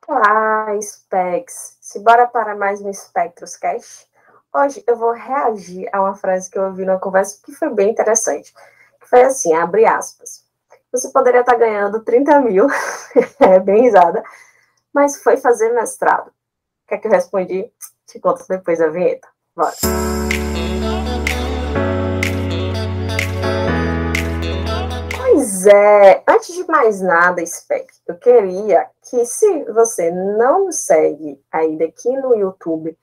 Olá, Specs. Bora para mais um Spectros Cast. Hoje eu vou reagir a uma frase que eu ouvi numa conversa que foi bem interessante. Que foi assim, abre aspas. Você poderia estar ganhando 30 mil, é bem risada, mas foi fazer mestrado. O que é que eu respondi? Te conto depois da vinheta. Bora. Pois é, antes de mais nada, Spec, eu queria que, se você não me segue ainda aqui no YouTube,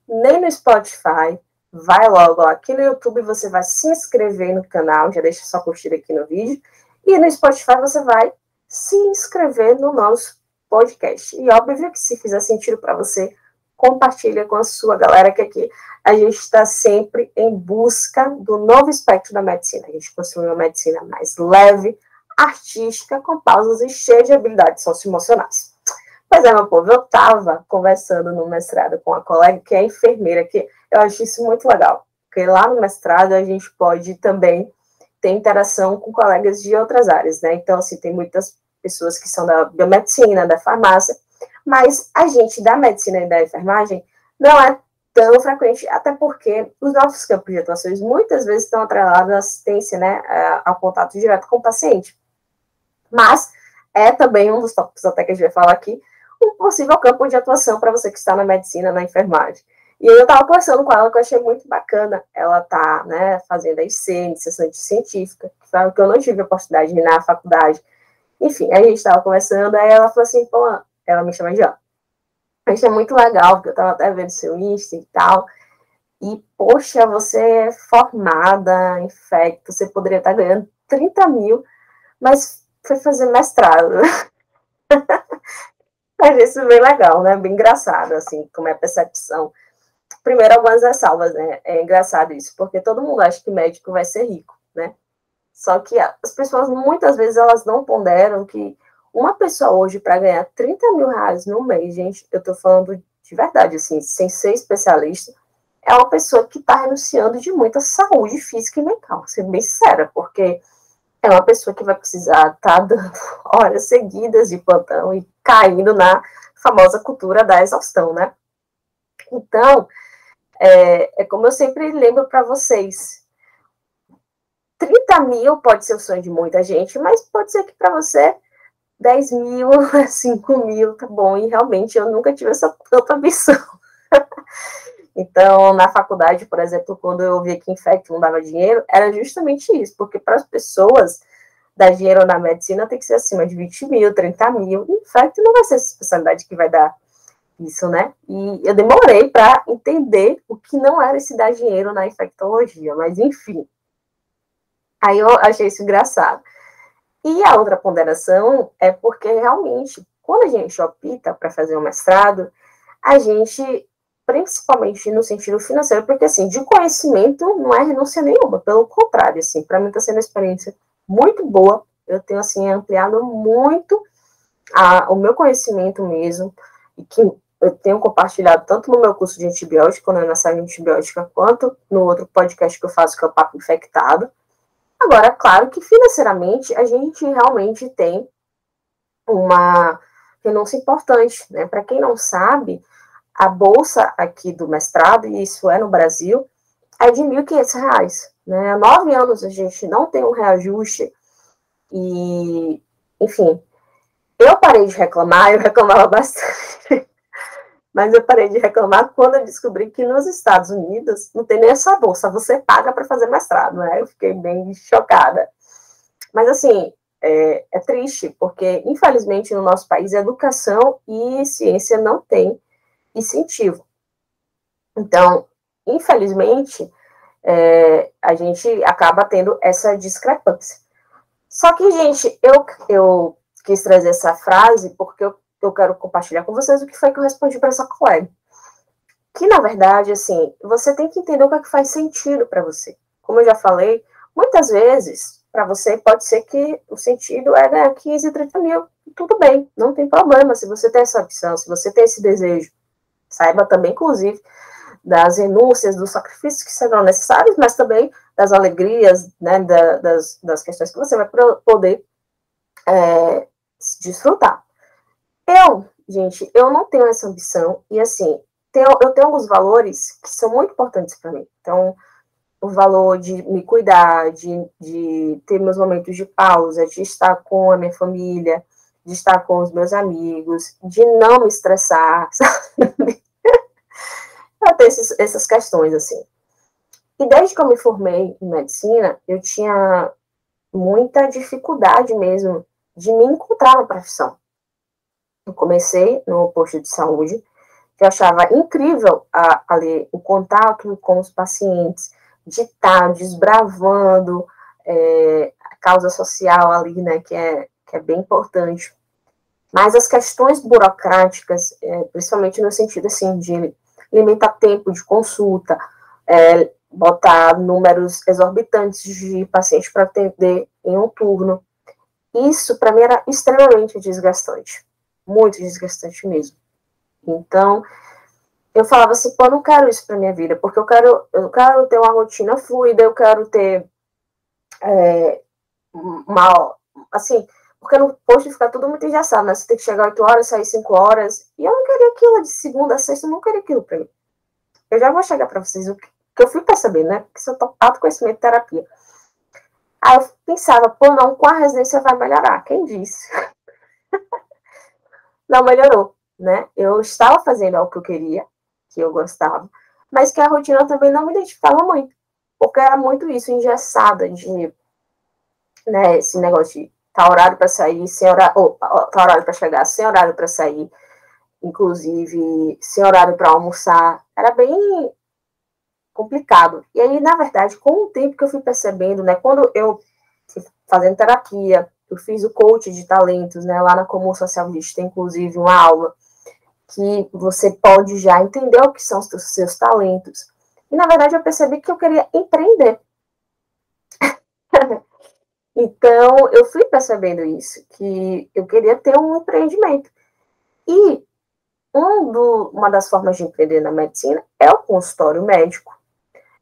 nem no Spotify, vai logo, ó, aqui no YouTube você vai se inscrever no canal, já deixa sua curtida aqui no vídeo, e no Spotify você vai se inscrever no nosso podcast. E óbvio que se fizer sentido para você, compartilha com a sua galera, que aqui a gente está sempre em busca do novo espectro da medicina. A gente construiu uma medicina mais leve, artística, com pausas e cheia de habilidades socioemocionais. Pois é, meu povo, eu estava conversando no mestrado com a colega que é enfermeira, que eu acho isso muito legal, porque lá no mestrado a gente pode também ter interação com colegas de outras áreas, né? Então, assim, tem muitas pessoas que são da biomedicina, da farmácia, mas a gente da medicina e da enfermagem não é tão frequente, até porque os nossos campos de atuações muitas vezes estão atrelados à assistência, né, ao contato direto com o paciente. Mas é também um dos tópicos até que a gente vai falar aqui, um possível campo de atuação para você que está na medicina, na enfermagem. E eu estava conversando com ela, que eu achei muito bacana. Ela está, né, fazendo a IC, iniciação científica, que eu não tive a oportunidade de ir na faculdade. Enfim, aí a gente estava conversando, aí ela falou assim, pô, ela me chama de Ana. Isso é muito legal, porque eu estava até vendo seu Insta e tal. E, poxa, você é formada em FEC, você poderia estar ganhando 30 mil, mas foi fazer mestrado. Achei isso bem legal, né? Bem engraçado, assim, como é a percepção. Primeiro, algumas ressalvas, né? É engraçado isso, porque todo mundo acha que médico vai ser rico, né? Só que as pessoas, muitas vezes, elas não ponderam que uma pessoa hoje, para ganhar 30 mil reais no mês, gente, eu tô falando de verdade, assim, sem ser especialista, é uma pessoa que está renunciando de muita saúde física e mental, sendo bem sincera, porque é uma pessoa que vai precisar estar dando horas seguidas de plantão e caindo na famosa cultura da exaustão, né? Então, é como eu sempre lembro para vocês, 30 mil pode ser o sonho de muita gente, mas pode ser que para você 10 mil, 5 mil, tá bom, e realmente eu nunca tive essa tanta ambição. Então, na faculdade, por exemplo, quando eu via que Infect não dava dinheiro, era justamente isso, porque para as pessoas dar dinheiro na medicina tem que ser acima de 20 mil, 30 mil. Infect não vai ser essa especialidade que vai dar isso, né? E eu demorei para entender o que não era esse dar dinheiro na infectologia, mas enfim. Aí eu achei isso engraçado. E a outra ponderação é porque realmente, quando a gente opta para fazer um mestrado, a gente, principalmente no sentido financeiro, porque assim, de conhecimento não é renúncia nenhuma, pelo contrário, assim, para mim está sendo uma experiência muito boa. Eu tenho assim ampliado muito o meu conhecimento mesmo, e que eu tenho compartilhado tanto no meu curso de antibiótico, né, na série antibiótica, quanto no outro podcast que eu faço, que é o Papo Infectado. Agora, claro que financeiramente a gente realmente tem uma renúncia importante, né? Para quem não sabe, a bolsa aqui do mestrado, e isso é no Brasil, é de R$1.500, né? Há 9 anos a gente não tem um reajuste e, enfim, eu parei de reclamar, eu reclamava bastante, mas eu parei de reclamar quando eu descobri que nos Estados Unidos não tem nem essa bolsa, você paga para fazer mestrado, né? Eu fiquei bem chocada. Mas, assim, é triste, porque, infelizmente, no nosso país, educação e ciência não tem incentivo. Então, infelizmente, a gente acaba tendo essa discrepância. Só que, gente, eu quis trazer essa frase porque eu quero compartilhar com vocês o que foi que eu respondi para essa colega. Que, na verdade, assim, você tem que entender o que é que faz sentido para você. Como eu já falei, muitas vezes, para você, pode ser que o sentido é ganhar 15, 30 mil. Tudo bem, não tem problema. Se você tem essa opção, se você tem esse desejo, saiba também, inclusive, das renúncias, dos sacrifícios que serão necessários, mas também das alegrias, né, das questões que você vai poder desfrutar. Eu gente, eu não tenho essa ambição, e assim, eu tenho alguns valores que são muito importantes para mim. Então, o valor de me cuidar, de ter meus momentos de pausa, de estar com a minha família, de estar com os meus amigos, de não me estressar, sabe? Eu tenho essas questões, assim. E desde que eu me formei em medicina, eu tinha muita dificuldade mesmo de me encontrar na profissão. Eu comecei no posto de saúde, que eu achava incrível ali o contato com os pacientes, de estar desbravando a causa social ali, né, que é bem importante. Mas as questões burocráticas, principalmente no sentido assim de limitar tempo de consulta, botar números exorbitantes de pacientes para atender em um turno, isso para mim era extremamente desgastante, muito desgastante mesmo. Então, eu falava assim, pô, eu não quero isso para minha vida, porque eu quero ter uma rotina fluida, eu quero ter assim, porque no posto fica tudo muito engessado, né? Você tem que chegar 8 horas, sair 5 horas, e eu não queria aquilo de segunda a sexta, eu não queria aquilo para mim. Eu já vou chegar para vocês o que eu fui perceber, né? Porque eu tô autoconhecimento e terapia. Aí eu pensava, pô, não, com a residência vai melhorar. Quem disse? Não melhorou, né? Eu estava fazendo algo que eu queria, que eu gostava, mas que a rotina também não me identificava muito, porque era muito isso, engessada, de, né, esse negócio de tá horário para sair, sem horário, ou tá horário para chegar, sem horário para sair, inclusive sem horário para almoçar, era bem complicado. E aí, na verdade, com o tempo que eu fui percebendo, né, quando eu fui fazendo terapia, eu fiz o coach de talentos, né, lá na Comum Social Vista, tem inclusive uma aula que você pode já entender o que são os seus talentos. E, na verdade, eu percebi que eu queria empreender. Então, eu fui percebendo isso, que eu queria ter um empreendimento. E uma das formas de empreender na medicina é o consultório médico.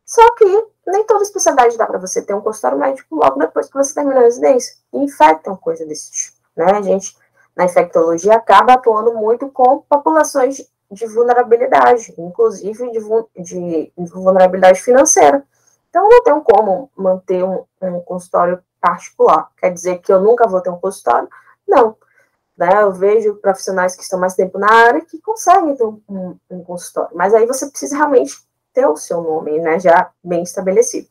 Só que nem toda especialidade dá para você ter um consultório médico logo depois que você termina a residência. E infecta uma coisa desse tipo, né? A gente, na infectologia, acaba atuando muito com populações de vulnerabilidade, inclusive de vulnerabilidade financeira. Então, não tenho como manter um consultório particular. Quer dizer que eu nunca vou ter um consultório? Não. Né? Eu vejo profissionais que estão mais tempo na área que conseguem ter um consultório. Mas aí você precisa realmente ter o seu nome, né, já bem estabelecido.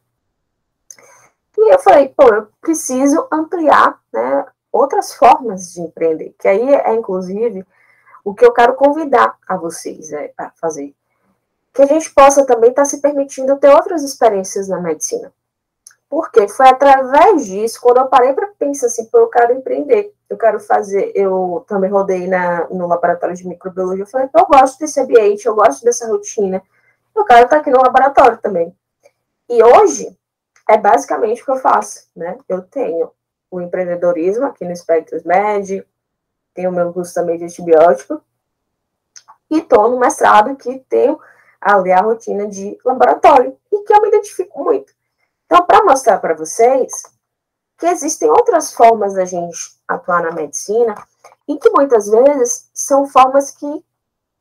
E eu falei, pô, eu preciso ampliar, né, outras formas de empreender, que aí inclusive, o que eu quero convidar a vocês a fazer. Que a gente possa também estar se permitindo ter outras experiências na medicina. Porque foi através disso, quando eu parei para pensar assim, pô, eu quero empreender, eu quero fazer, eu também rodei no laboratório de microbiologia, eu falei, pô, eu gosto desse ambiente, eu gosto dessa rotina, eu quero estar aqui no laboratório também. E hoje, é basicamente o que eu faço, né? Eu tenho o empreendedorismo aqui no Spectros Med, tenho o meu curso também de antibiótico, e estou no mestrado que tenho ali a rotina de laboratório, e que eu me identifico muito. Então, para mostrar para vocês que existem outras formas da gente atuar na medicina, e que muitas vezes são formas que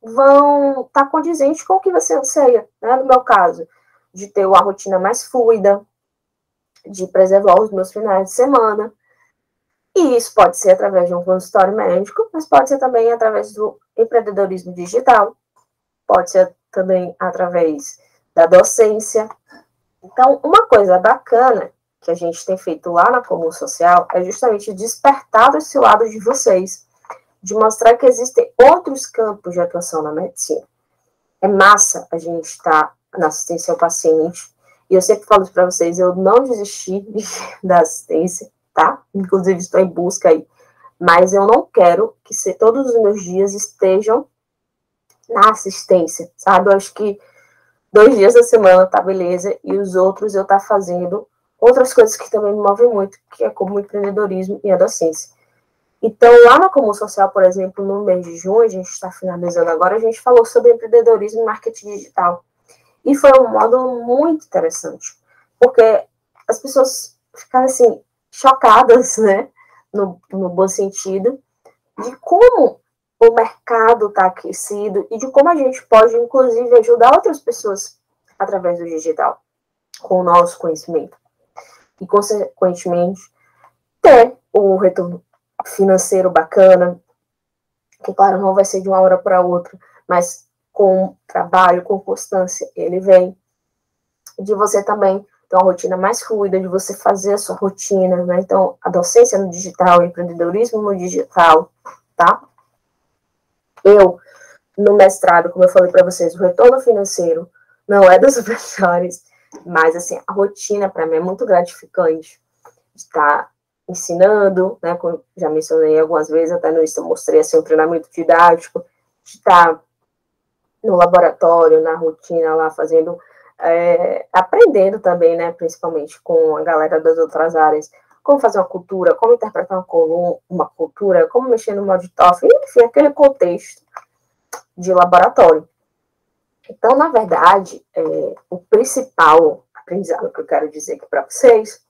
vão estar condizentes com o que você anseia, né? No meu caso, de ter uma rotina mais fluida, de preservar os meus finais de semana. E isso pode ser através de um consultório médico, mas pode ser também através do empreendedorismo digital, pode ser também através da docência. Então, uma coisa bacana que a gente tem feito lá na Comum Social é justamente despertar esse lado de vocês, de mostrar que existem outros campos de atuação na medicina. É massa a gente estar na assistência ao paciente, e eu sempre falo isso para vocês, eu não desisti da assistência, tá? Inclusive estou em busca aí, mas eu não quero que todos os meus dias estejam na assistência, sabe? Eu acho que 2 dias da semana tá beleza, e os outros eu tá fazendo outras coisas que também me movem muito, que é como o empreendedorismo e a docência. Então, lá na Comum Social, por exemplo, no mês de junho, a gente está finalizando agora, a gente falou sobre empreendedorismo e marketing digital. E foi um módulo muito interessante, porque as pessoas ficaram, assim, chocadas, né, no bom sentido, de como o mercado está aquecido e de como a gente pode, inclusive, ajudar outras pessoas através do digital, com o nosso conhecimento. E, consequentemente, ter o retorno financeiro bacana, que, claro, não vai ser de uma hora para outra, mas com trabalho, com constância, ele vem. De você também ter uma rotina mais fluida, de você fazer a sua rotina, né? Então, a docência no digital, o empreendedorismo no digital, tá? Eu, no mestrado, como eu falei para vocês, o retorno financeiro não é dos melhores, mas, assim, a rotina, para mim, é muito gratificante de estar ensinando, né? Como já mencionei algumas vezes, até no Insta, eu mostrei, assim, um treinamento didático, de estar no laboratório, na rotina lá, fazendo, aprendendo também, né, principalmente com a galera das outras áreas, como fazer uma cultura, como interpretar uma cultura, como mexer no Modtoff, enfim, aquele contexto de laboratório. Então, na verdade, o principal aprendizado que eu quero dizer aqui para vocês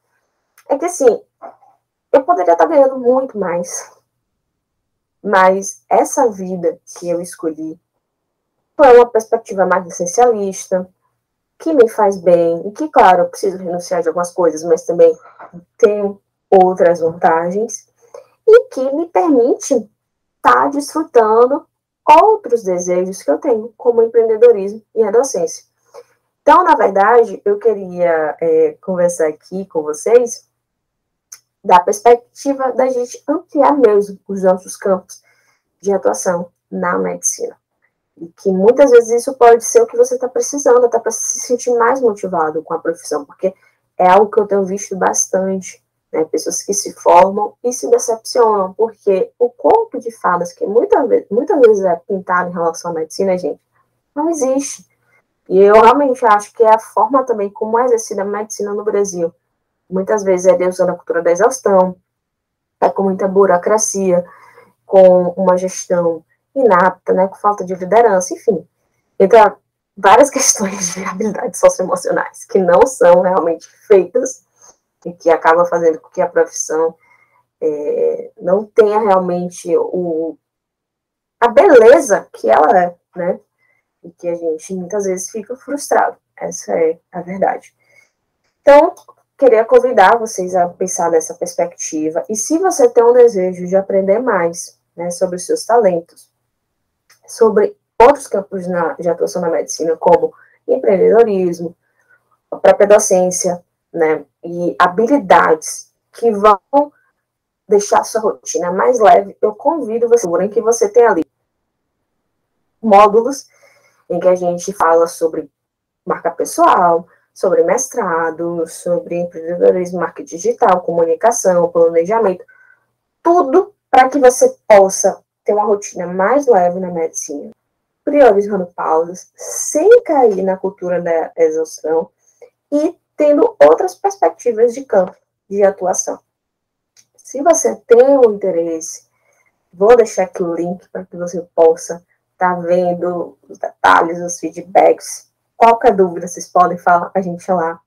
é que, assim, eu poderia estar ganhando muito mais, mas essa vida que eu escolhi foi uma perspectiva mais essencialista, que me faz bem, e que, claro, eu preciso renunciar de algumas coisas, mas também tem outras vantagens, e que me permite estar desfrutando outros desejos que eu tenho, como o empreendedorismo e a docência. Então, na verdade, eu queria conversar aqui com vocês da perspectiva da gente ampliar mesmo os nossos campos de atuação na medicina. E que muitas vezes isso pode ser o que você está precisando, até para se sentir mais motivado com a profissão, porque é algo que eu tenho visto bastante, né? Pessoas que se formam e se decepcionam, porque o conto de fadas que muitas vezes é pintado em relação à medicina, gente, não existe. E eu realmente acho que é a forma também como é exercida a medicina no Brasil. Muitas vezes é usando a cultura da exaustão, é com muita burocracia, com uma gestão inapta, né, com falta de liderança, enfim. Então, várias questões de habilidades socioemocionais que não são realmente feitas e que acaba fazendo com que a profissão não tenha realmente a beleza que ela é, né? E que a gente muitas vezes fica frustrado. Essa é a verdade. Então, queria convidar vocês a pensar nessa perspectiva. E se você tem um desejo de aprender mais, né, sobre os seus talentos, sobre outros campos de atuação na medicina, como empreendedorismo, a própria docência, né, e habilidades que vão deixar a sua rotina mais leve, eu convido você, em que você tem ali módulos em que a gente fala sobre marca pessoal, sobre mestrado, sobre empreendedorismo, marketing digital, comunicação, planejamento, tudo para que você possa ter uma rotina mais leve na medicina, priorizando pausas, sem cair na cultura da exaustão e tendo outras perspectivas de campo de atuação. Se você tem um interesse, vou deixar aqui o link para que você possa estar vendo os detalhes, os feedbacks. Qualquer dúvida, vocês podem falar com a gente lá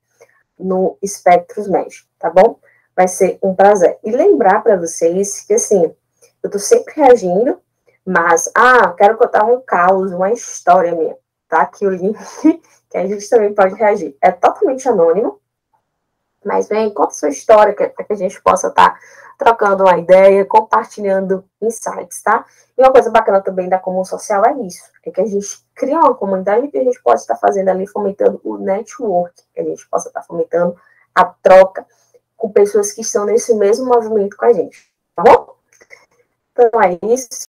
no Espectros Med, tá bom? Vai ser um prazer. E lembrar para vocês que, assim, eu estou sempre reagindo, mas, quero contar um caos, uma história minha. Tá aqui o link, que a gente também pode reagir. É totalmente anônimo, mas vem, conta sua história, para que a gente possa estar trocando uma ideia, compartilhando insights, tá? E uma coisa bacana também da Comum Social é isso, é que a gente cria uma comunidade que a gente pode estar fazendo ali, fomentando o network, que a gente possa estar fomentando a troca com pessoas que estão nesse mesmo movimento com a gente, tá bom? Então é isso.